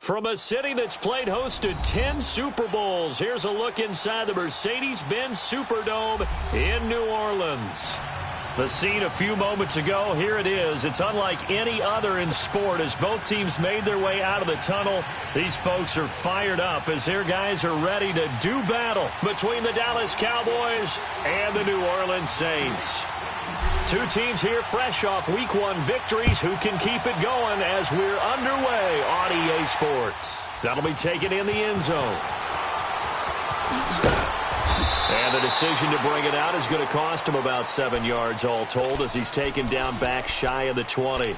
From a city that's played host to 10 Super Bowls, here's a look inside the Mercedes-Benz Superdome in New Orleans. The scene a few moments ago, here it is. It's unlike any other in sport as both teams made their way out of the tunnel. These folks are fired up as their guys are ready to do battle between the Dallas Cowboys and the New Orleans Saints. Two teams here fresh off Week 1 victories who can keep it going as we're underway on EA Sports. That'll be taken in the end zone. And the decision to bring it out is going to cost him about 7 yards all told as he's taken down back shy of the 20.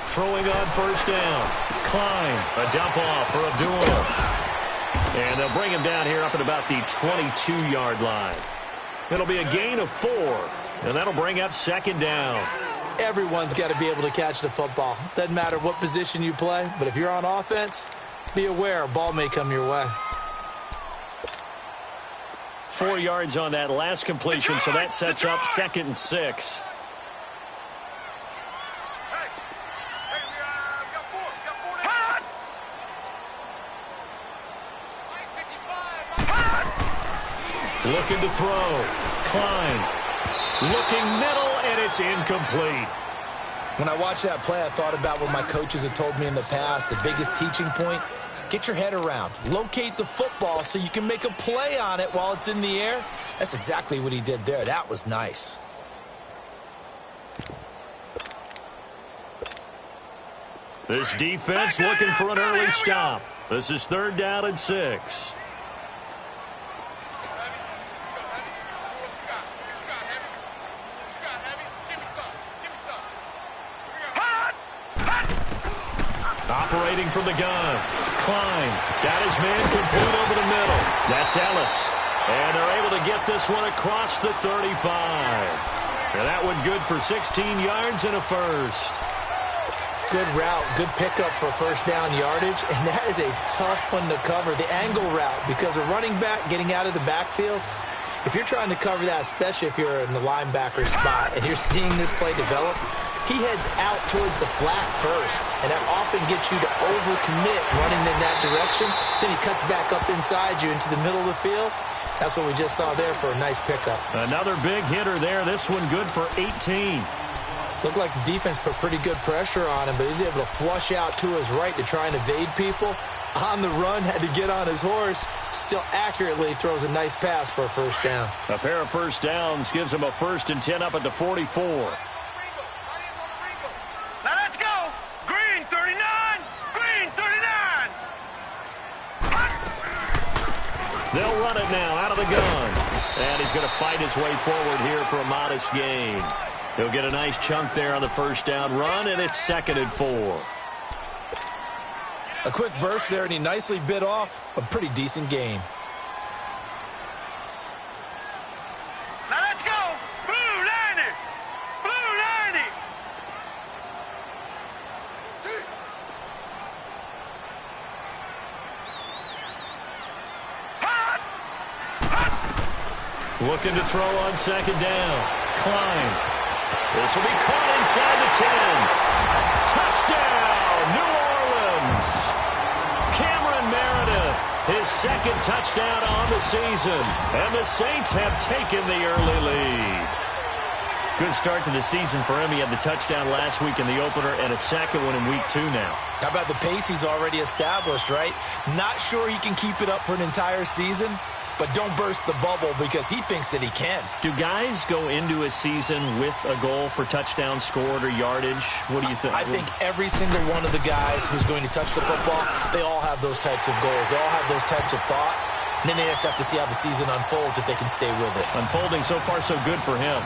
Throwing on first down. Klein, a dump off for Abdul. And they'll bring him down here up at about the 22-yard line. It'll be a gain of 4, and that'll bring up second down. Everyone's got to be able to catch the football. Doesn't matter what position you play, but if you're on offense, be aware a ball may come your way. 4 yards on that last completion, so that sets up 2nd and 6. Looking to throw. Klein. Looking middle, and it's incomplete. When I watched that play, I thought about what my coaches had told me in the past. The biggest teaching point, get your head around. Locate the football so you can make a play on it while it's in the air. That's exactly what he did there. That was nice. This defense looking for an early stop. This is 3rd down and 6. Operating from the gun. Klein got his man complete over the middle. That's Ellis. And they're able to get this one across the 35. And that one good for 16 yards and a first. Good route, good pickup for first down yardage, and that is a tough one to cover. The angle route, because a running back getting out of the backfield, if you're trying to cover that, especially if you're in the linebacker spot and you're seeing this play develop, he heads out towards the flat first, and that often gets you to overcommit running in that direction. Then he cuts back up inside you into the middle of the field. That's what we just saw there for a nice pickup. Another big hitter there. This one good for 18. Looked like the defense put pretty good pressure on him, but he's able to flush out to his right to try and evade people. On the run, had to get on his horse. Still accurately throws a nice pass for a first down. A pair of first downs gives him a 1st and 10 up at the 44. They'll run it now out of the gun. And he's going to fight his way forward here for a modest gain. He'll get a nice chunk there on the first down run, and it's 2nd and 4. A quick burst there, and he nicely bit off a pretty decent gain. Now let's go. Blue 90. Blue 90. Looking to throw on second down. Klein. This will be caught inside the 10. Touchdown, New Orleans. Cameron Meredith, his 2nd touchdown on the season. And the Saints have taken the early lead. Good start to the season for him. He had the touchdown last week in the opener and a 2nd one in Week 2 now. How about the pace he's already established, right? Not sure he can keep it up for an entire season, but don't burst the bubble because he thinks that he can. Do guys go into a season with a goal for touchdown scored or yardage? What do you think? I think every single one of the guys who's going to touch the football, they all have those types of goals. They all have those types of thoughts. And then they just have to see how the season unfolds if they can stay with it. Unfolding so far so good for him.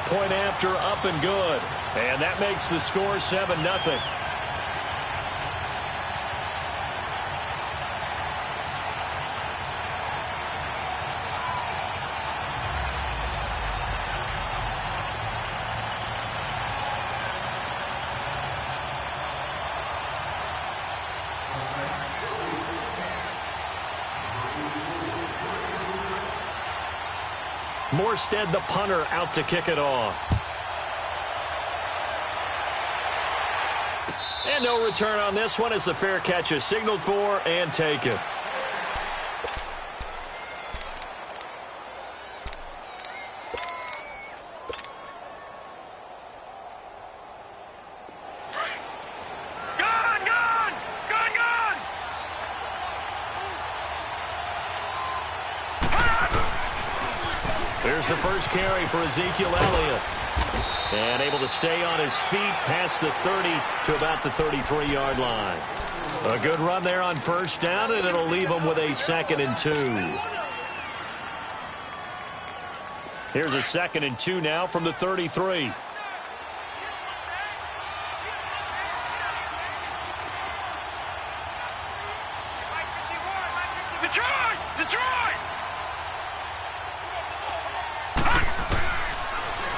point after up and good. And that makes the score 7-0. Morstead, the punter, out to kick it off. And no return on this one as the fair catch is signaled for and taken. There's the first carry for Ezekiel Elliott. And able to stay on his feet past the 30 to about the 33-yard line. A good run there on first down, and it'll leave him with a 2nd and 2. Here's a 2nd and 2 now from the 33.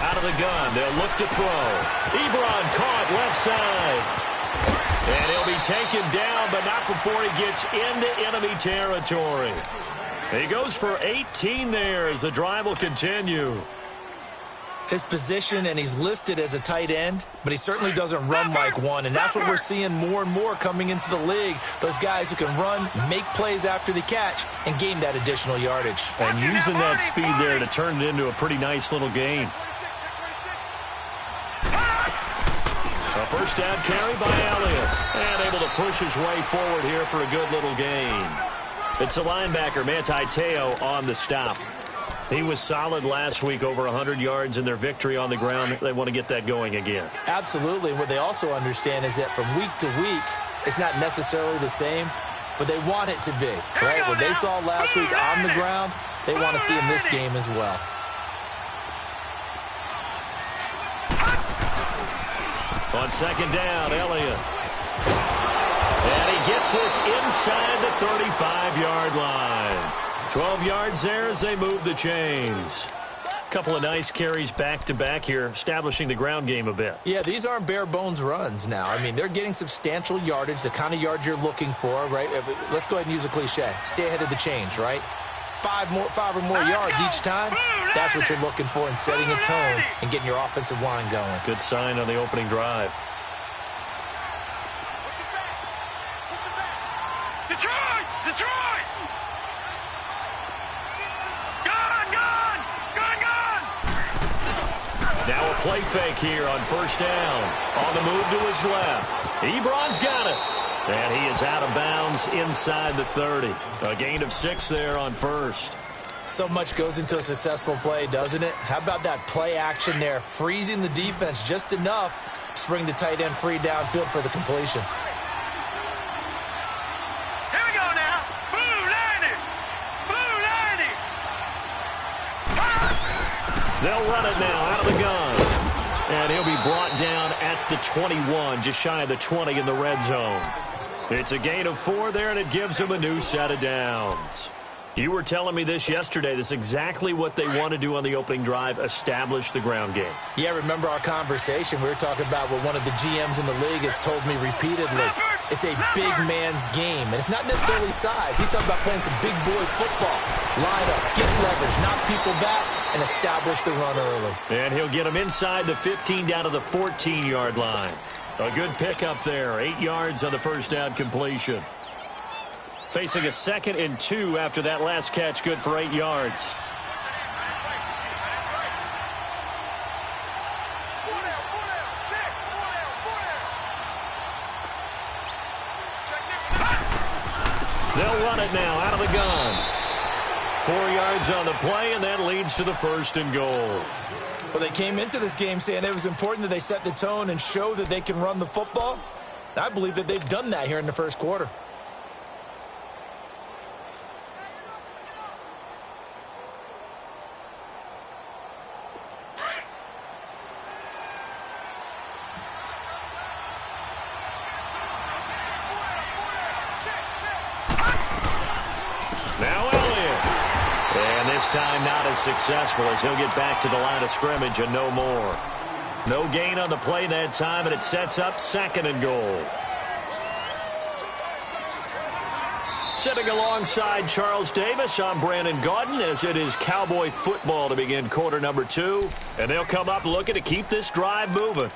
Out of the gun, they'll look to throw. Ebron caught left side. And he'll be taken down, but not before he gets into enemy territory. He goes for 18 there as the drive will continue. His position, and he's listed as a tight end, but he certainly doesn't run like one, and that's what we're seeing more and more coming into the league. Those guys who can run, make plays after the catch, and gain that additional yardage. And using that speed there to turn it into a pretty nice little gain. A first down carry by Elliott, and able to push his way forward here for a good little gain. It's a linebacker, Manti Te'o, on the stop. He was solid last week, over 100 yards in their victory on the ground. They want to get that going again. Absolutely. What they also understand is that from week to week, it's not necessarily the same, but they want it to be, right? What they saw last week on the ground, they want to see in this game as well. On second down, Elliott. And he gets this inside the 35-yard line. 12 yards there as they move the chains. Couple of nice carries back-to-back here, establishing the ground game a bit. Yeah, these aren't bare-bones runs now. I mean, they're getting substantial yardage, the kind of yards you're looking for, right? Let's go ahead and use a cliche. Stay ahead of the change, right? Five or more yards each time. That's what you're looking for in setting a tone and getting your offensive line going. Good sign on the opening drive. Detroit! Detroit! Now a play fake here on first down. On the move to his left. Ebron's got it. And he is out of bounds inside the 30. A gain of 6 there on first. So much goes into a successful play, doesn't it? How about that play action there? Freezing the defense just enough to bring the tight end free downfield for the completion. Here we go now. Blue 90. Blue 90. They'll run it now out of the gun. And he'll be brought down at the 21, just shy of the 20 in the red zone. It's a gain of 4 there, and it gives him a new set of downs. You were telling me this yesterday. This is exactly what they want to do on the opening drive, establish the ground game. Yeah, remember our conversation? We were talking about what one of the GMs in the league has told me repeatedly. It's a big man's game, and it's not necessarily size. He's talking about playing some big boy football. Line up, get leverage, knock people back, and establish the run early. And he'll get him inside the 15 down to the 14-yard line. A good pickup there, 8 yards on the first down completion. Facing a 2nd and 2 after that last catch, good for 8 yards. They'll run it now out of the gun. 4 yards on the play, and that leads to the 1st and goal. Well, they came into this game saying it was important that they set the tone and show that they can run the football. And I believe that they've done that here in the first quarter. And this time not as successful as he'll get back to the line of scrimmage and no more. No gain on the play that time, and it sets up 2nd and goal. Sitting alongside Charles Davis, I'm Brandon Gaudin, as it is Cowboy football to begin quarter number 2. And they'll come up looking to keep this drive moving.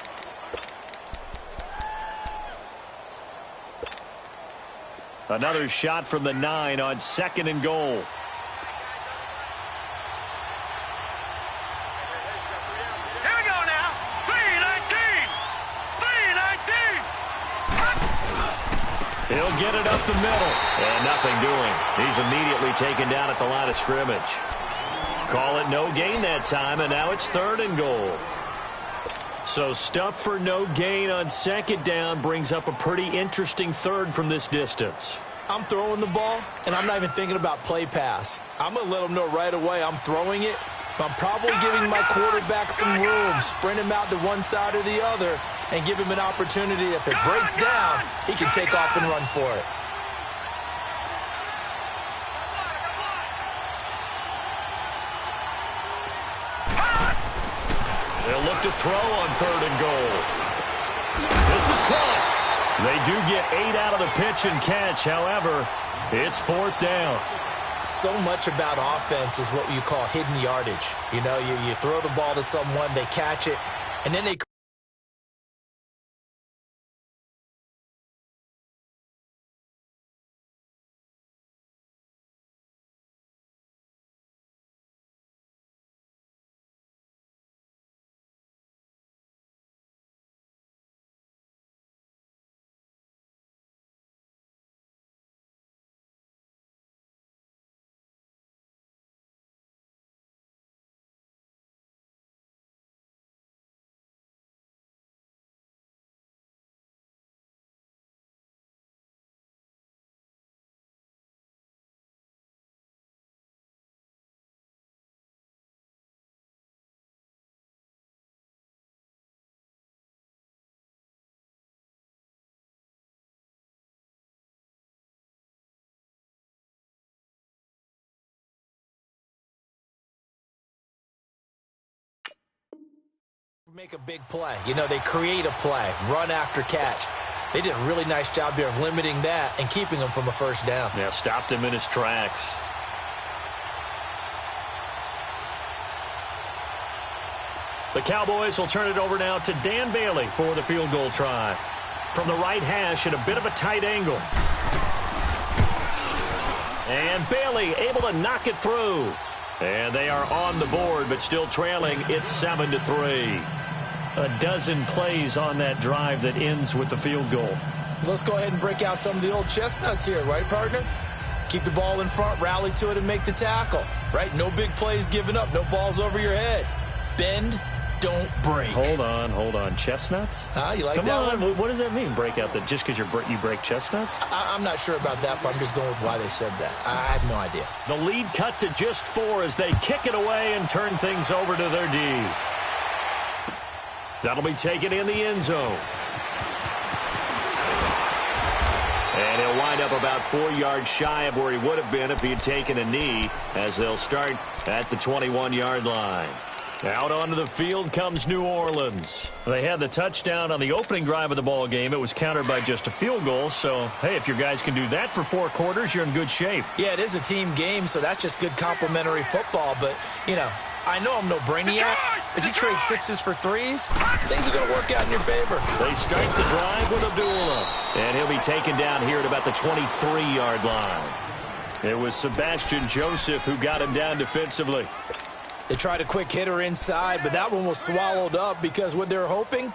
Another shot from the 9 on 2nd and goal. Here we go now. 319. 319. He'll get it up the middle. And nothing doing. He's immediately taken down at the line of scrimmage. Call it no gain that time, and now it's 3rd and goal. So stuff for no gain on 2nd down brings up a pretty interesting 3rd from this distance. I'm throwing the ball, and I'm not even thinking about play pass. I'm going to let them know right away I'm throwing it, but I'm probably giving my quarterback some room, sprint him out to one side or the other, and give him an opportunity. If it breaks down, he can take off and run for it. They'll look to throw on 3rd and goal. This is caught. They do get 8 out of the pitch and catch. However, it's 4th down. So much about offense is what you call hidden yardage. You know, you throw the ball to someone, they catch it, and then they make a big play. You know, they create a play, run after catch. They did a really nice job there of limiting that and keeping him from a 1st down. Yeah, stopped him in his tracks. The Cowboys will turn it over now to Dan Bailey for the field goal try. From the right hash at a bit of a tight angle. And Bailey able to knock it through. And they are on the board, but still trailing. It's 7-3. A dozen plays on that drive that ends with the field goal. Let's go ahead and break out some of the old chestnuts here, right, partner? Keep the ball in front, rally to it, and make the tackle, right? No big plays given up, no balls over your head. Bend, don't break. Hold on. Chestnuts? You like Come that on. one? What does that mean, break out? That just because you break chestnuts? I'm not sure about that, but I'm just going with why they said that. I have no idea. The lead cut to just 4 as they kick it away and turn things over to their D. That'll be taken in the end zone. And he'll wind up about 4 yards shy of where he would have been if he had taken a knee, as they'll start at the 21-yard line. Out onto the field comes New Orleans. They had the touchdown on the opening drive of the ball game. It was countered by just a field goal. So, hey, if your guys can do that for 4 quarters, you're in good shape. Yeah, it is a team game, so that's just good complimentary football. But, you know, I know I'm no brainiac, but you trade 6s for 3s, things are going to work out in your favor. They start the drive with Abdullah. And he'll be taken down here at about the 23-yard line. It was Sebastian Joseph who got him down defensively. They tried a quick hitter inside, but that one was swallowed up because what they're hoping,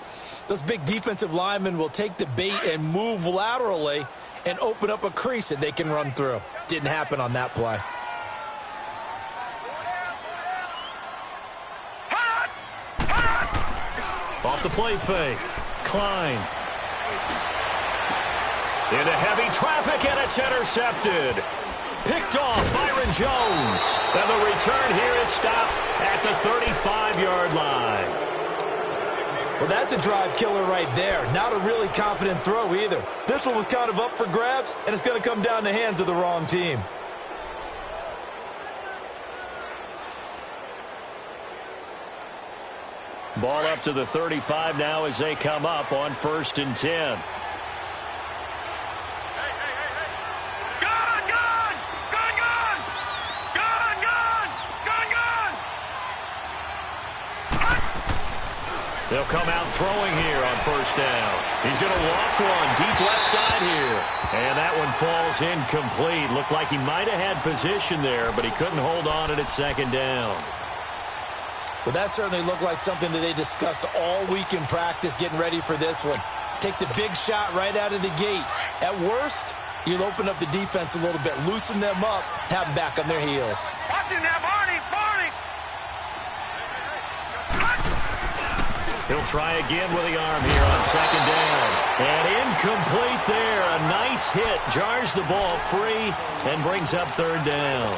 those big defensive linemen will take the bait and move laterally and open up a crease that they can run through. Didn't happen on that play. Off the play fake. Klein. Into heavy traffic, and it's intercepted. Picked off Byron Jones. And the return here is stopped at the 35-yard line. Well, that's a drive killer right there. Not a really confident throw either. This one was kind of up for grabs, and it's going to come down the hands of the wrong team. Ball up to the 35 now as they come up on 1st and 10. They'll come out throwing here on 1st down. He's going to loft one deep left side here. And that one falls incomplete. Looked like he might have had position there, but he couldn't hold on at 2nd down. Well, that certainly looked like something that they discussed all week in practice getting ready for this one. Take the big shot right out of the gate. At worst, you'll open up the defense a little bit, loosen them up, have them back on their heels. Watch him now, Barney! He'll try again with the arm here on 2nd down. And incomplete there. A nice hit. Jars the ball free and brings up 3rd down.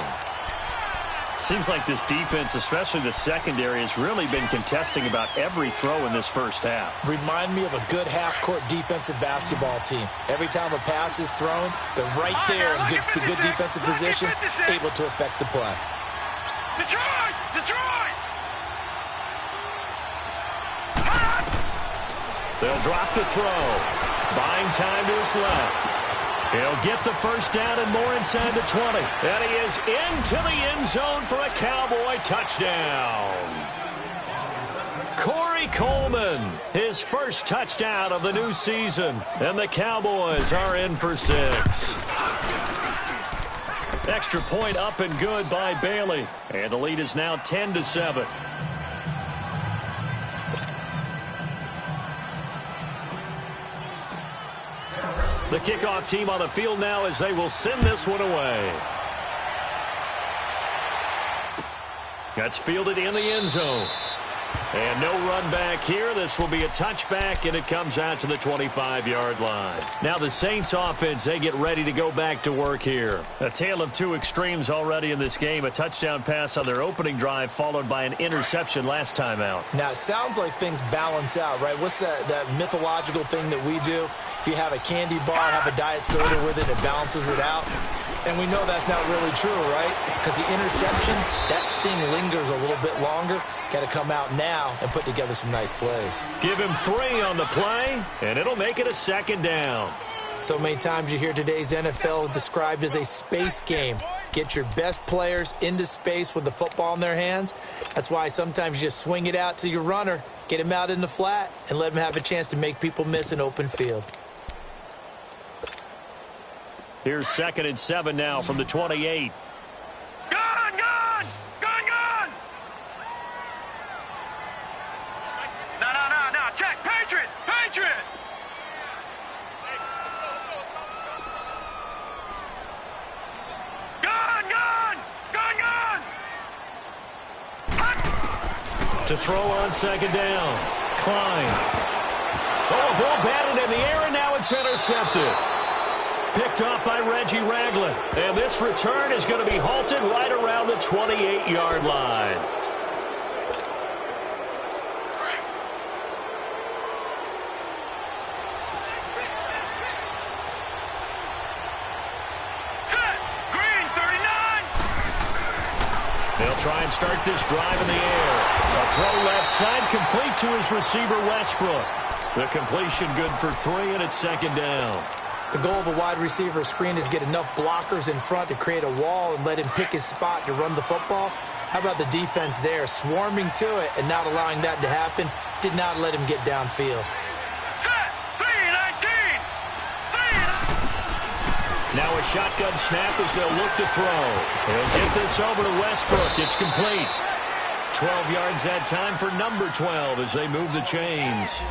Seems like this defense, especially the secondary, has really been contesting about every throw in this first half. Remind me of a good half-court defensive basketball team. Every time a pass is thrown, they're right there in good defensive position, able to affect the play. Detroit! They'll drop the throw. Buying time to his left. He'll get the 1st down and more inside the 20. And he is into the end zone for a Cowboy touchdown. Corey Coleman, his first touchdown of the new season. And the Cowboys are in for 6. Extra point up and good by Bailey. And the lead is now 10-7. The kickoff team on the field now as they will send this one away. That's fielded in the end zone. And no run back here. This will be a touchback, and it comes out to the 25-yard line. Now the Saints offense, they get ready to go back to work here. A tale of two extremes already in this game. A touchdown pass on their opening drive, followed by an interception last time out. Now, it sounds like things balance out, right? What's that mythological thing that we do? If you have a candy bar, have a diet soda with it, it balances it out. And we know that's not really true, right? Because the interception, that sting lingers a little bit longer. Got to come out now and put together some nice plays. Give him 3 on the play, and it'll make it a 2nd down. So many times you hear today's NFL described as a space game. Get your best players into space with the football in their hands. That's why sometimes you just swing it out to your runner, get him out in the flat, and let him have a chance to make people miss an open field. Here's 2nd and 7 now from the 28. Gone! No. Check. Patriot! Gone! To throw on 2nd down. Klein. Oh, a ball batted in the air, and now it's intercepted. Picked off by Reggie Ragland. And this return is going to be halted right around the 28-yard line. Set! Green, 39! They'll try and start this drive in the air. A throw left side complete to his receiver, Westbrook. The completion good for 3, and it's 2nd down. The goal of a wide receiver screen is get enough blockers in front to create a wall and let him pick his spot to run the football. How about the defense there, swarming to it and not allowing that to happen? Did not let him get downfield. Set! 3-19! Now a shotgun snap as they'll look to throw. They'll get this over to Westbrook. It's complete. 12 yards that time for number 12 as they move the chains.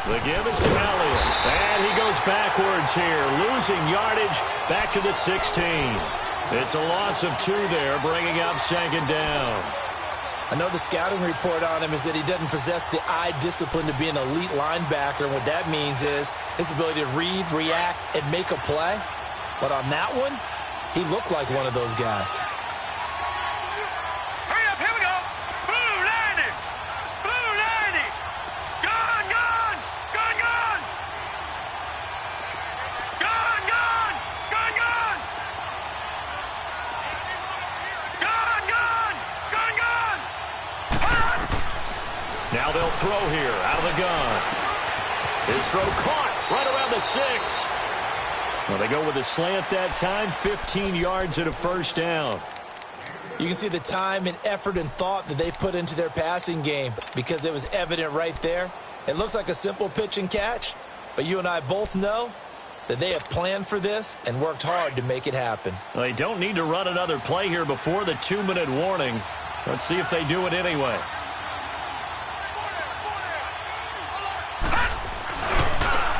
The give is to Elliott. And he goes backwards here, losing yardage back to the 16. It's a loss of 2 there, bringing up 2nd down. I know the scouting report on him is that he doesn't possess the eye discipline to be an elite linebacker, and what that means is his ability to read, react, and make a play. But on that one, he looked like one of those guys. Hurry up, here we go. Blue 90. Blue 90. Gone, gone. Gone, gone. Gone, gone. Gone, gone. Gone, gone. Gone, gone. Now they'll throw here out of the gun. His throw caught right around the 6. Well, they go with a slant that time, 15 yards and a first down. You can see the time and effort and thought that they put into their passing game because it was evident right there. It looks like a simple pitch and catch, but you and I both know that they have planned for this and worked hard to make it happen. Well, they don't need to run another play here before the 2-minute warning. Let's see if they do it anyway.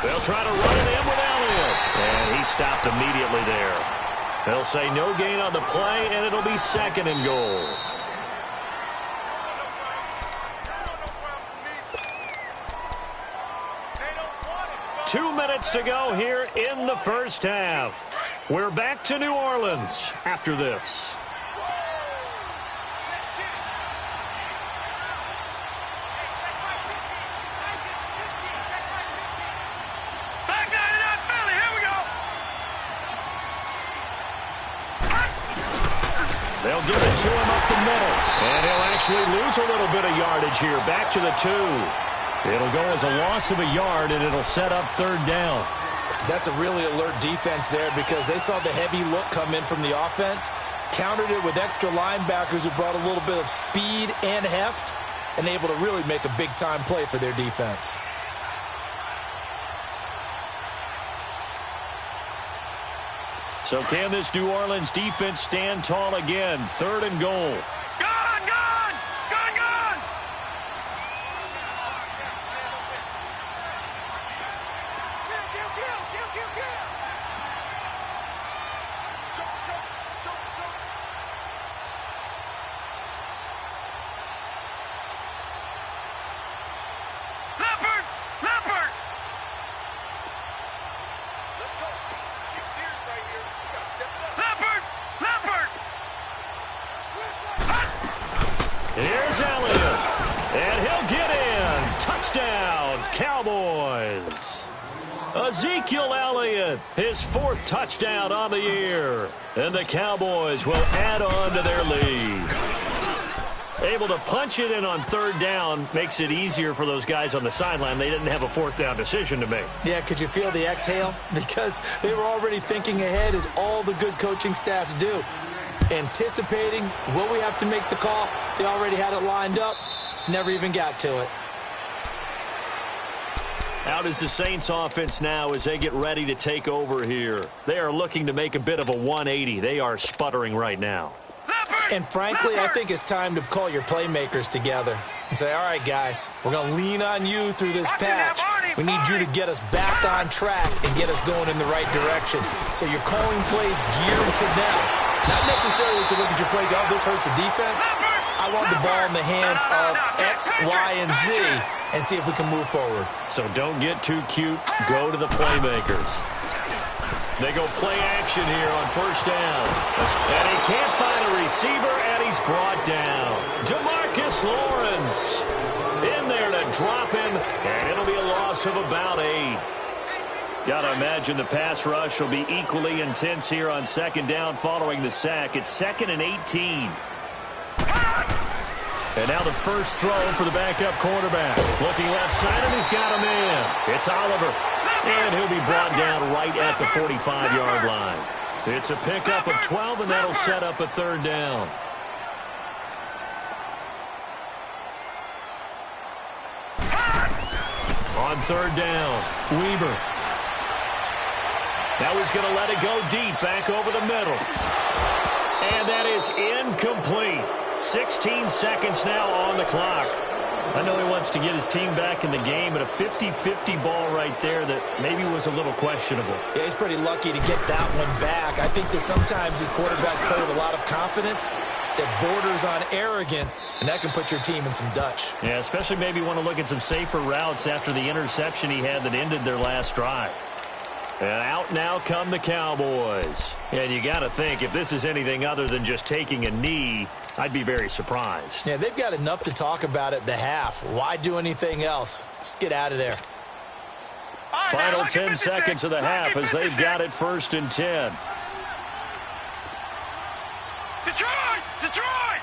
They'll try to run it in with Elliott. And he stopped immediately there. They'll say no gain on the play, and it'll be 2nd and goal. Two minutes to go here in the first half. We're back to New Orleans after this. They'll give it to him up the middle. And he'll actually lose a little bit of yardage here. Back to the 2. It'll go as a loss of a yard, and it'll set up 3rd down. That's a really alert defense there because they saw the heavy look come in from the offense, countered it with extra linebackers who brought a little bit of speed and heft, and able to really make a big-time play for their defense. So can this New Orleans defense stand tall again? 3rd and goal. Gone, gone, gone, gone. Leopard, leopard. Let's go. Get serious right here. We gotta step it up. Leopard, leopard. Here's Elliott. And he'll get in. Touchdown, Cowboys. Ezekiel Elliott, his 4th touchdown on the year. And the Cowboys will add on to their lead. Able to punch it in on 3rd down makes it easier for those guys on the sideline. They didn't have a 4th down decision to make. Yeah, could you feel the exhale? Because they were already thinking ahead, as all the good coaching staffs do. Anticipating, will we have to make the call? They already had it lined up, never even got to it. Out is the Saints offense now as they get ready to take over here. They are looking to make a bit of a 180. They are sputtering right now. And frankly, I think it's time to call your playmakers together and say, all right, guys, we're going to lean on you through this patch. We need you to get us back on track and get us going in the right direction. So you're calling plays geared to them. Not necessarily to look at your plays, oh, this hurts the defense. I want the ball in the hands of X, Y, and Z and see if we can move forward. So don't get too cute. Go to the playmakers. They go play action here on 1st down. And he can't find a receiver, and he's brought down. DeMarcus Lawrence in there to drop him, and it'll be a loss of about 8. Got to imagine the pass rush will be equally intense here on 2nd down following the sack. It's 2nd and 18. And now the first throw for the backup quarterback. Looking left side, and he's got a man. It's Oliver. And he'll be brought down right at the 45-yard line. It's a pickup of 12, and that'll set up a 3rd down. On 3rd down, Weber. Now he's going to let it go deep, back over the middle. And that is incomplete. 16 seconds now on the clock. I know he wants to get his team back in the game, but a 50-50 ball right there that maybe was a little questionable. Yeah, he's pretty lucky to get that one back. I think that sometimes his quarterbacks play with a lot of confidence, that borders on arrogance, and that can put your team in some Dutch. Yeah, especially maybe want to look at some safer routes after the interception he had that ended their last drive. And out now come the Cowboys. And you got to think, if this is anything other than just taking a knee, I'd be very surprised. Yeah, they've got enough to talk about at the half. Why do anything else? Just get out of there. Final 10 seconds of the half as they've got it 1st and 10. Detroit! Detroit!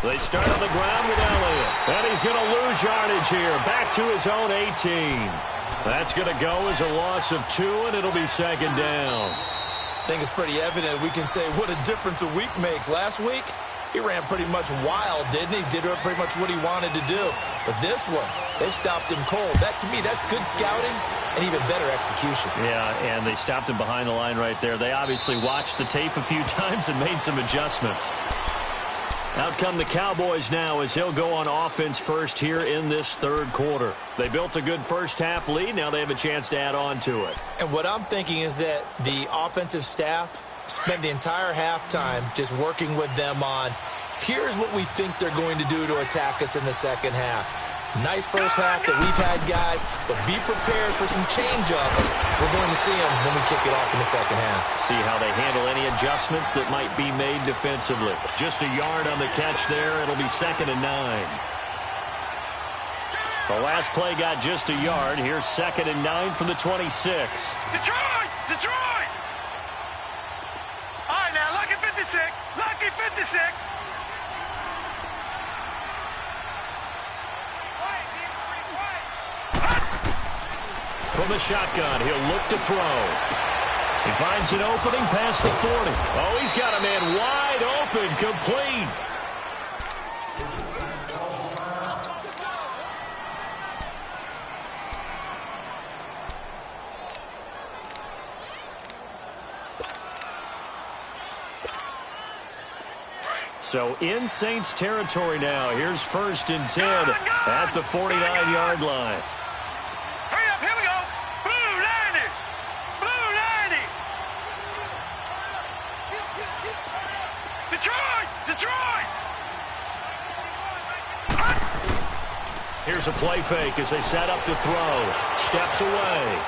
They start on the ground with Elliott. And he's going to lose yardage here. Back to his own 18. That's going to go as a loss of 2, and it'll be 2nd down. I think it's pretty evident we can say what a difference a week makes. Last week, he ran pretty much wild, didn't he? Did pretty much what he wanted to do. But this one, they stopped him cold. That, to me, that's good scouting and even better execution. Yeah, and they stopped him behind the line right there. They obviously watched the tape a few times and made some adjustments. Out come the Cowboys now as he'll go on offense first here in this 3rd quarter. They built a good first-half lead. Now they have a chance to add on to it. And what I'm thinking is that the offensive staff spent the entire halftime just working with them on, here's what we think they're going to do to attack us in the second half. Nice first half that we've had, guys, but be prepared for some change-ups. We're going to see them when we kick it off in the second half. See how they handle any adjustments that might be made defensively. Just a yard on the catch there. It'll be 2nd and 9. The last play got just a yard. Here's 2nd and 9 from the 26. Detroit! Detroit! All right, now, lucky 56. Lucky 56. From the shotgun, he'll look to throw. He finds an opening past the 40. Oh, he's got a man wide open, complete. So in Saints territory now. Here's 1st and 10 at the 49-yard line. Hurry up, here we go. Blue 90. Blue 90. Detroit! Detroit! Here's a play fake as they set up to throw. Steps away.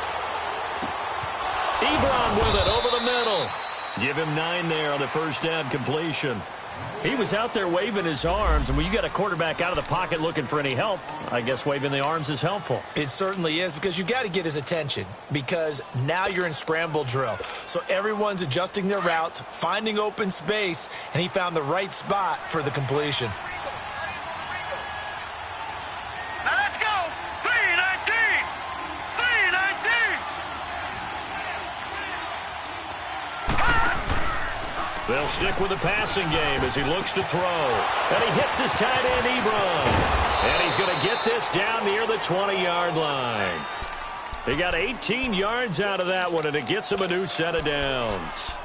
Ebron with it over the middle. Give him 9 there on the first down completion. He was out there waving his arms, and when you got a quarterback out of the pocket looking for any help, I guess waving the arms is helpful. It certainly is, because you got to get his attention, because now you're in scramble drill. So everyone's adjusting their routes, finding open space, and he found the right spot for the completion. Now let's go. 319. 319. They'll stick with the passing game as he looks to throw. And he hits his tight end, Ebron. And he's going to get this down near the 20-yard line. He got 18 yards out of that one, and it gets him a new set of downs.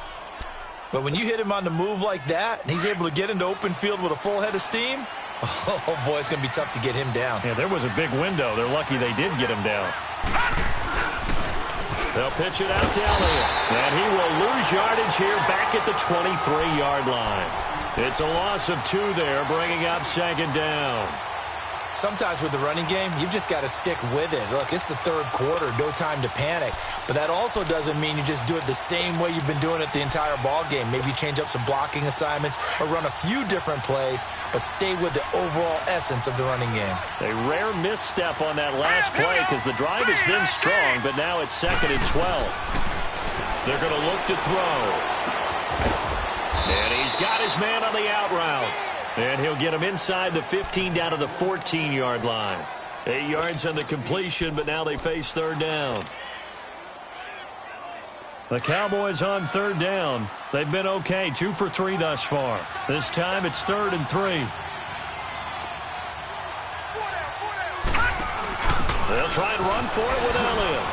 But when you hit him on the move like that, and he's able to get into open field with a full head of steam, oh, boy, it's going to be tough to get him down. Yeah, there was a big window. They're lucky they did get him down. They'll pitch it out to Elliott. And he will lose yardage here back at the 23-yard line. It's a loss of 2 there, bringing up 2nd down. Sometimes with the running game, you've just got to stick with it. Look, it's the 3rd quarter, no time to panic. But that also doesn't mean you just do it the same way you've been doing it the entire ball game. Maybe change up some blocking assignments or run a few different plays, but stay with the overall essence of the running game. A rare misstep on that last play because the drive has been strong, but now it's 2nd and 12. They're going to look to throw. And he's got his man on the out route. And he'll get him inside the 15 down to the 14-yard line. 8 yards on the completion, but now they face 3rd down. The Cowboys on 3rd down. They've been okay, 2 for 3 thus far. This time it's 3rd and 3. They'll try and run for it with Elliott.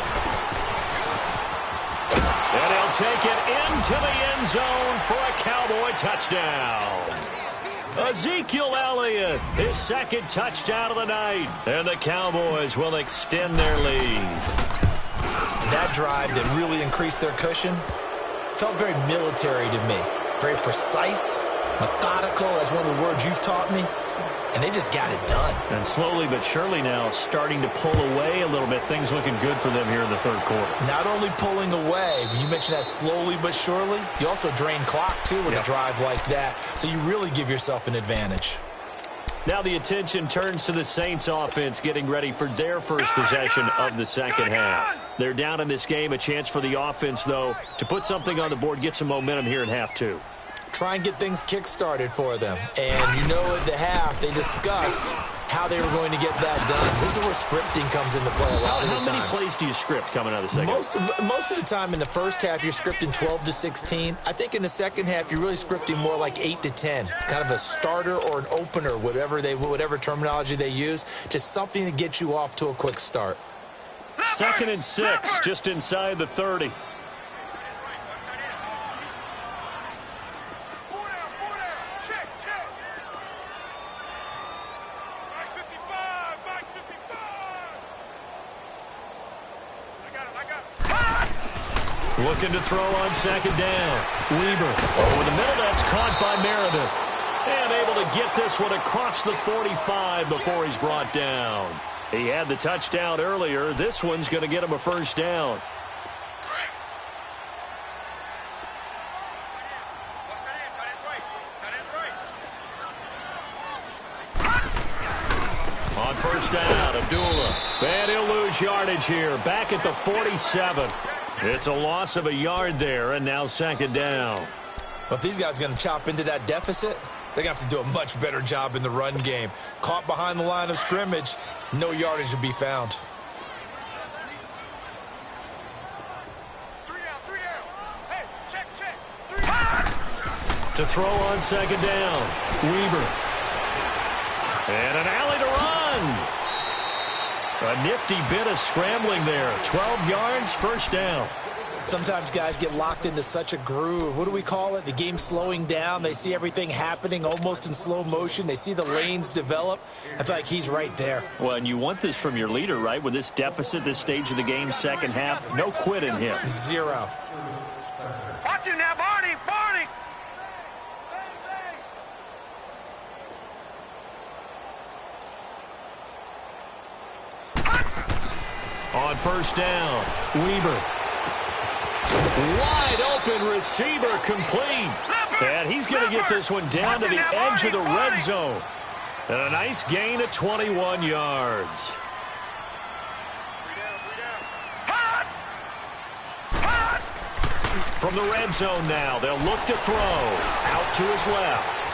And he'll take it into the end zone for a Cowboy touchdown. Ezekiel Elliott, his 2nd touchdown of the night. And the Cowboys will extend their lead. That drive that really increased their cushion felt very military to me. Very precise, methodical, that's one of the words you've taught me. And they just got it done. And slowly but surely now starting to pull away a little bit. Things looking good for them here in the third quarter. Not only pulling away, but you mentioned that slowly but surely. You also drain clock, too, with a drive like that. So you really give yourself an advantage. Now the attention turns to the Saints offense getting ready for their first possession of the second half. They're down in this game. A chance for the offense, though, to put something on the board, get some momentum here in half two. Try and get things kick-started for them. And you know at the half, they discussed how they were going to get that done. This is where scripting comes into play a lot of the time. How many plays do you script coming out of the second half? Most of the time in the first half, you're scripting 12 to 16. I think in the second half, you're really scripting more like 8 to 10. Kind of a starter or an opener, whatever terminology they use. Just something to get you off to a quick start. 2nd and 6, just inside the 30. Looking to throw on second down. Weber over the middle. That's caught by Meredith. And able to get this one across the 45 before he's brought down. He had the touchdown earlier. This one's going to get him a first down. On first down, Abdullah. And he'll lose yardage here. Back at the 47. It's a loss of a yard there, and now second down. Well, if these guys are going to chop into that deficit, they're going to have to do a much better job in the run game. Caught behind the line of scrimmage, no yardage to be found. 3 down. Hey, check. To throw on second down, Weber. And an alley to run. A nifty bit of scrambling there. 12 yards, first down. Sometimes guys get locked into such a groove. What do we call it? The game slowing down. They see everything happening almost in slow motion. They see the lanes develop. I feel like he's right there. Well, and you want this from your leader, right? With this deficit, this stage of the game, second half, no quit in him. Zero. Watch it now, Barney. On first down, Weber. Wide open receiver complete. And he's going to get this one down to the edge of the red zone. And a nice gain of 21 yards. From the red zone now, they'll look to throw. Out to his left.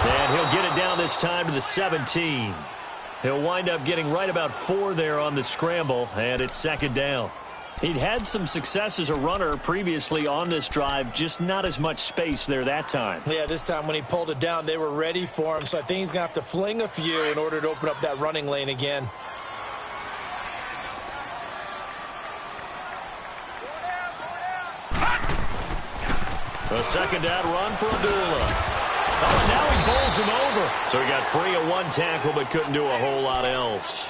And he'll get it down this time to the 17. He'll wind up getting right about 4 there on the scramble, and it's second down. He'd had some success as a runner previously on this drive, just not as much space there that time. Yeah, this time when he pulled it down, they were ready for him, so I think he's going to have to fling a few in order to open up that running lane again. A second down run for Abdullah. Oh, now he bowls him over. So he got free of one tackle but couldn't do a whole lot else.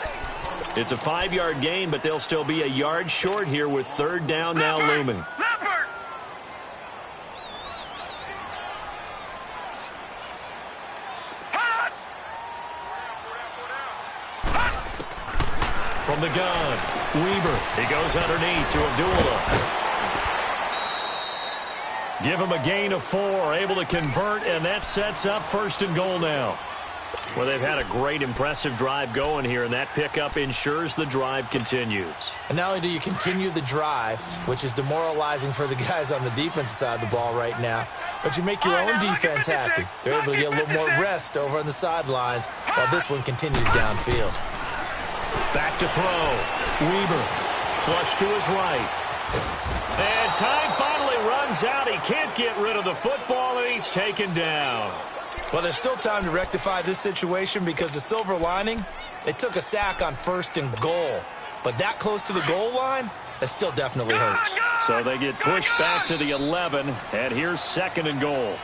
It's a 5-yard gain, but they'll still be a yard short here with third down now looming. From the gun, Weber. He goes underneath to Abdullah. Give him a gain of 4, able to convert, and that sets up first and goal now. Well, they've had a great, impressive drive going here, and that pickup ensures the drive continues. And not only do you continue the drive, which is demoralizing for the guys on the defensive side of the ball right now, but you make your own defense happy. They're able to get a little more rest over on the sidelines while this one continues downfield. Back to throw. Weber. Flush to his right. And time finally runs out. He can't get rid of the football, and he's taken down. Well, there's still time to rectify this situation because the silver lining, they took a sack on first and goal. But that close to the goal line, that still definitely hurts. So they get pushed back to the 11, and here's second and goal.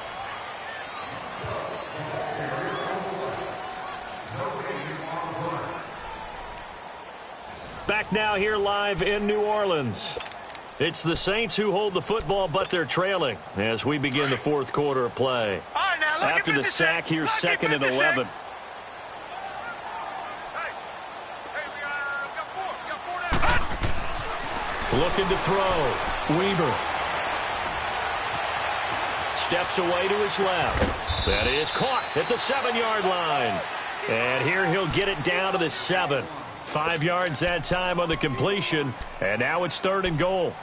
Back now here live in New Orleans. It's the Saints who hold the football, but they're trailing as we begin the fourth quarter of play. All right, now, look After at the 56. sack, here's Look at 2nd and 56. 11. Looking to throw. Weaver. Steps away to his left. That is caught at the 7-yard line. And here he'll get it down to the 7. 5 yards that time on the completion. And now it's 3rd and goal.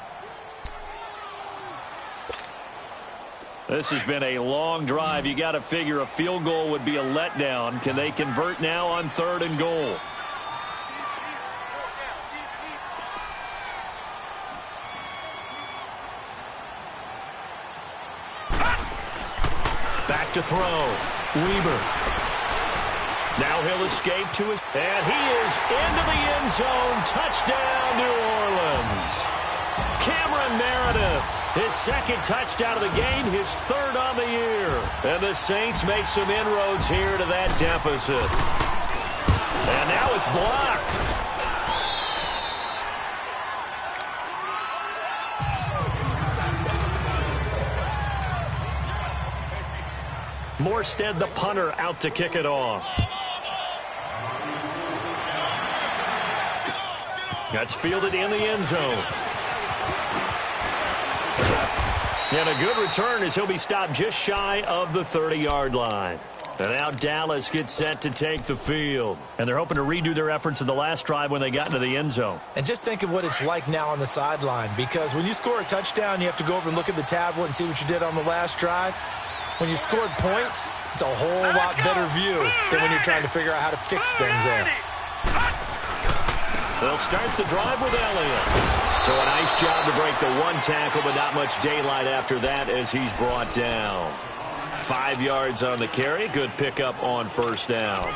This has been a long drive. You got to figure a field goal would be a letdown. Can they convert now on 3rd and goal? Back to throw. Weaver. Now he'll escape to his... And he is into the end zone. Touchdown, New Orleans. Cameron Meredith, his 2nd touchdown of the game, his 3rd on the year. And the Saints make some inroads here to that deficit. And now it's blocked. Morstead, the punter, out to kick it off. That's fielded in the end zone. And a good return as he'll be stopped just shy of the 30-yard line. And now Dallas gets set to take the field. And they're hoping to redo their efforts in the last drive when they got into the end zone. And just think of what it's like now on the sideline, because when you score a touchdown, you have to go over and look at the tablet and see what you did on the last drive. When you scored points, it's a whole lot better view than when you're trying to figure out how to fix things there. They'll start the drive with Elliott. So a nice job to break the 1 tackle, but not much daylight after that as he's brought down. 5 yards on the carry. Good pickup on 1st down.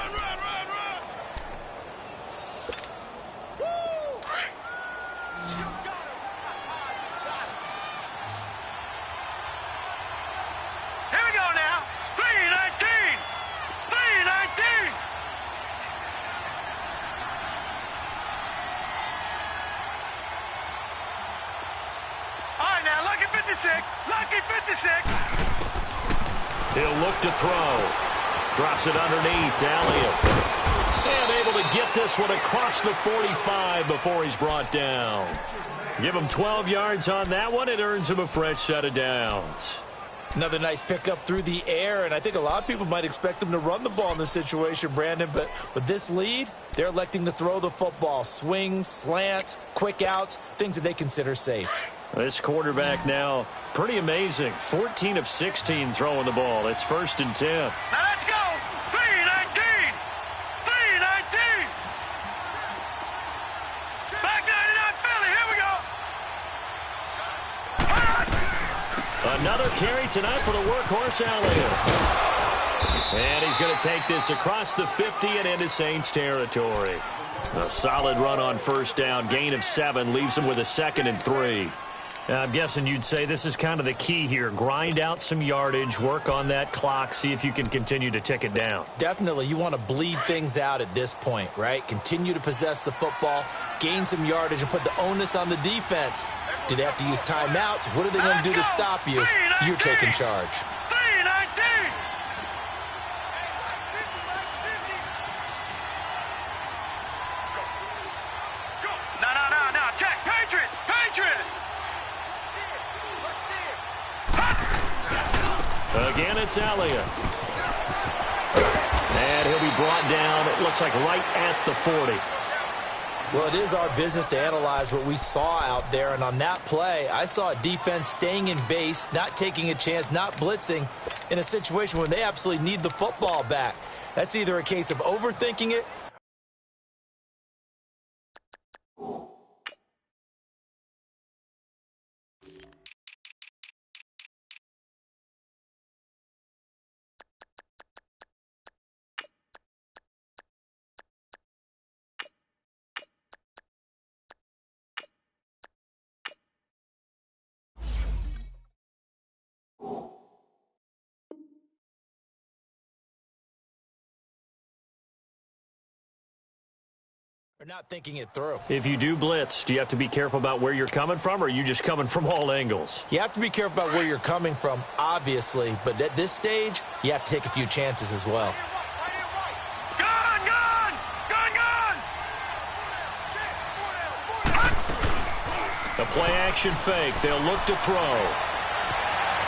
Lucky 56. He'll look to throw. Drops it underneath to Elliott. And able to get this one across the 45 before he's brought down. Give him 12 yards on that one. It earns him a fresh set of downs. Another nice pickup through the air, and I think a lot of people might expect them to run the ball in this situation, Brandon, but with this lead, they're electing to throw the football. Swings, slants, quick outs, things that they consider safe. This quarterback now, pretty amazing. 14 of 16 throwing the ball. It's 1st and 10. Now let's go. 3-19. 3-19. Back 99 Philly. Here we go. Another carry tonight for the workhorse Elliott. And he's going to take this across the 50 and into Saints territory. A solid run on 1st down. Gain of 7 leaves him with a 2nd and 3. I'm guessing you'd say this is kind of the key here. Grind out some yardage, work on that clock, see if you can continue to tick it down. Definitely. You want to bleed things out at this point, right? Continue to possess the football, gain some yardage, and put the onus on the defense. Do they have to use timeouts? What are they going to do to stop you? You're taking charge. 3-19. No. Check. Patriot. Again, it's Elliott. And he'll be brought down, it looks like right at the 40. Well, it is our business to analyze what we saw out there, and on that play, I saw a defense staying in base, not taking a chance, not blitzing in a situation when they absolutely need the football back. That's either a case of overthinking it They're not thinking it through. If you do blitz, do you have to be careful about where you're coming from, or are you just coming from all angles? You have to be careful about where you're coming from, obviously, but at this stage, you have to take a few chances as well. Gun, gun! Gun, gun! The play-action fake. They'll look to throw.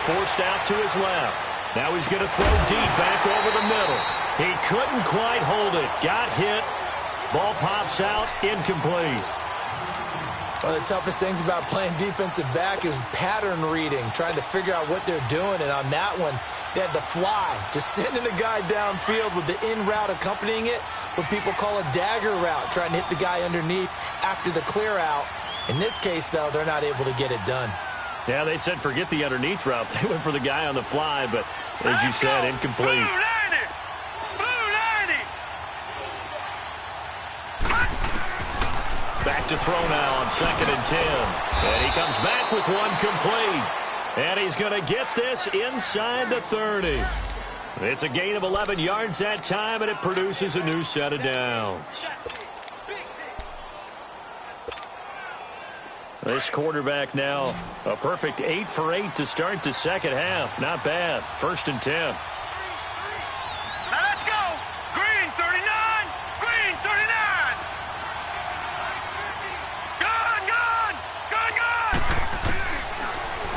Forced out to his left. Now he's going to throw deep back over the middle. He couldn't quite hold it. Got hit. Ball pops out, incomplete. One of the toughest things about playing defensive back is pattern reading, trying to figure out what they're doing. And on that one, they had the fly, just sending a guy downfield with the in route accompanying it, what people call a dagger route, trying to hit the guy underneath after the clear out. In this case, though, they're not able to get it done. Yeah, they said forget the underneath route. They went for the guy on the fly, but as you said, incomplete. Back to throw now on 2nd and 10. And he comes back with one complete. And he's going to get this inside the 30. It's a gain of 11 yards that time, and it produces a new set of downs. This quarterback now, a perfect 8 for 8 to start the second half. Not bad. 1st and 10. Now let's go! Green 39! Green 39! Gun, gun! Gun, gun!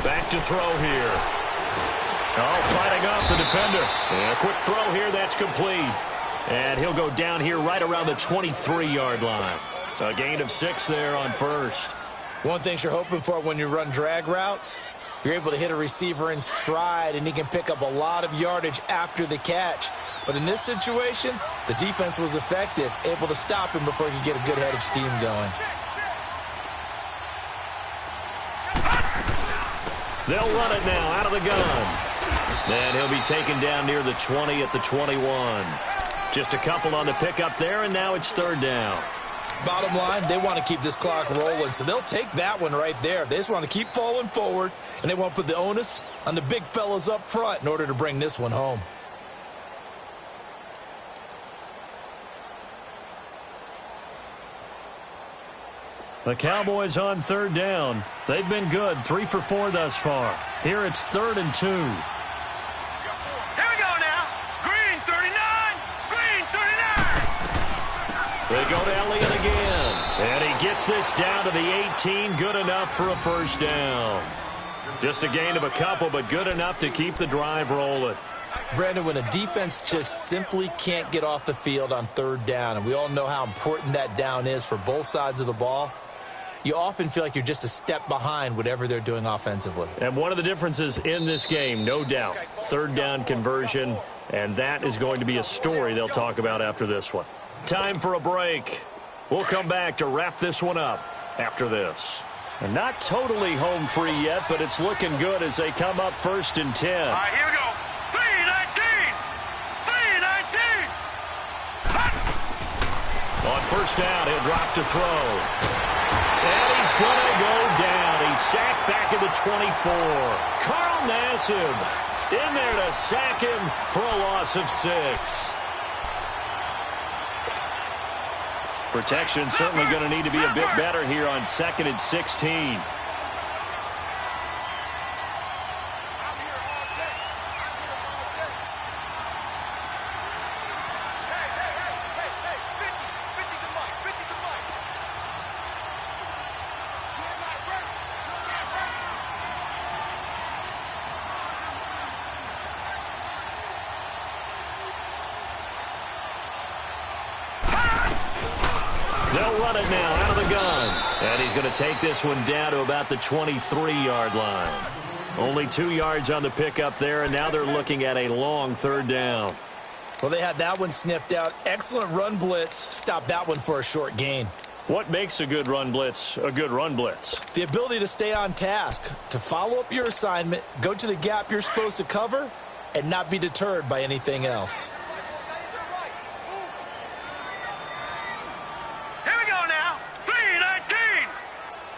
Back to throw here. Oh, fighting off the defender. And a quick throw here, that's complete. And he'll go down here right around the 23-yard line. A gain of 6 there on 1st. One thing you're hoping for when you run drag routes, you're able to hit a receiver in stride, and he can pick up a lot of yardage after the catch. But in this situation, the defense was effective, able to stop him before he could get a good head of steam going. They'll run it now out of the gun. And he'll be taken down near the 20 at the 21. Just a couple on the pickup there, and now it's 3rd down. Bottom line, they want to keep this clock rolling, so they'll take that one right there. They just want to keep falling forward, and they want to put the onus on the big fellas up front in order to bring this one home. The Cowboys on 3rd down. They've been good, 3 for 4 thus far. Here it's 3rd and 2. Here we go now! Green 39! Green 39! They go to Elliott again. And he gets this down to the 18. Good enough for a 1st down. Just a gain of a couple, but good enough to keep the drive rolling. Brandon, when a defense just simply can't get off the field on 3rd down, and we all know how important that down is for both sides of the ball, you often feel like you're just a step behind whatever they're doing offensively. And one of the differences in this game, no doubt, 3rd down conversion, and that is going to be a story they'll talk about after this one. Time for a break. We'll come back to wrap this one up after this. And not totally home free yet, but it's looking good as they come up 1st and 10. All right, here we go. 3-19! 3-19! On 1st down, he'll drop to throw. And he's going to go down. He's sacked back at the 24. Carl Nassib in there to sack him for a loss of 6. Protection certainly going to need to be a bit better here on 2nd and 16. They'll run it now out of the gun. And he's going to take this one down to about the 23-yard line. Only 2 yards on the pickup there, and now they're looking at a long 3rd down. Well, they had that one sniffed out. Excellent run blitz. Stop that one for a short gain. What makes a good run blitz a good run blitz? The ability to stay on task, to follow up your assignment, go to the gap you're supposed to cover, and not be deterred by anything else. Here we go now. 3-19!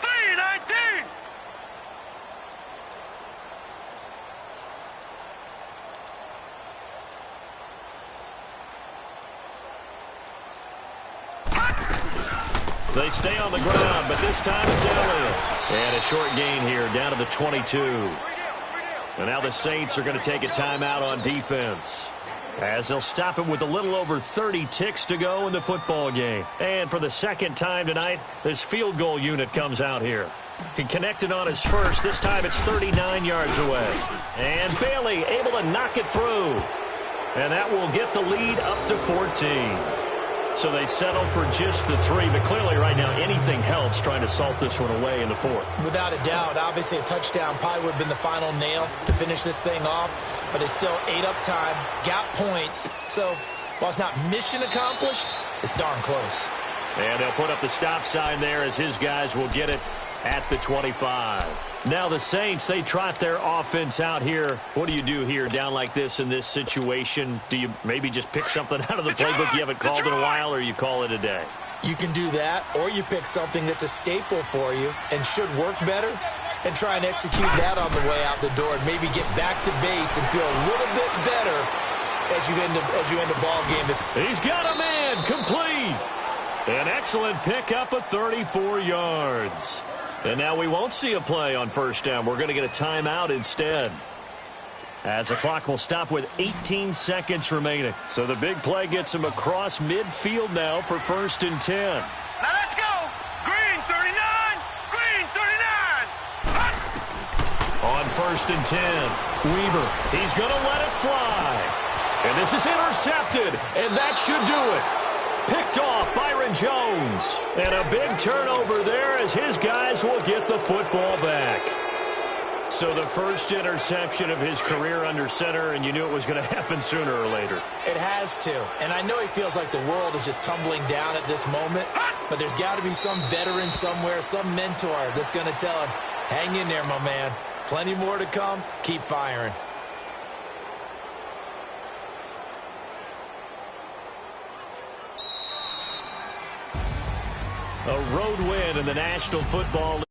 3-19! They stay on the ground, but this time it's Elliott. And a short gain here, down to the 22. And now the Saints are going to take a timeout on defense, as they'll stop it with a little over 30 ticks to go in the football game. And for the second time tonight, this field goal unit comes out here. He connected on his first. This time it's 39 yards away. And Bailey able to knock it through. And that will get the lead up to 14. So they settle for just the 3, but clearly right now anything helps trying to salt this one away in the 4th. Without a doubt, obviously a touchdown probably would have been the final nail to finish this thing off, but it's still ate up time, got points. So while it's not mission accomplished, it's darn close. And they'll put up the stop sign there as his guys will get it at the 25. Now the Saints, they trot their offense out here. What do you do here down like this in this situation? Do you maybe just pick something out of the playbook you haven't called in a while, or you call it a day? You can do that, or you pick something that's a staple for you and should work better and try and execute that on the way out the door and maybe get back to base and feel a little bit better as you end a ball game. He's got a man, complete. An excellent pickup of 34 yards. And now we won't see a play on first down. We're going to get a timeout instead, as the clock will stop with 18 seconds remaining. So the big play gets him across midfield now for 1st and 10. Now let's go. Green 39. Green 39. Hot. On 1st and 10, Weaver, he's going to let it fly. And this is intercepted, and that should do it. Picked off Byron Jones. And a big turnover there as his guys will get the football back. So the first interception of his career under center, and you knew it was going to happen sooner or later. It has to. And I know he feels like the world is just tumbling down at this moment, but there's got to be some veteran somewhere, some mentor that's going to tell him, hang in there, my man. Plenty more to come. Keep firing. A road win in the National Football League.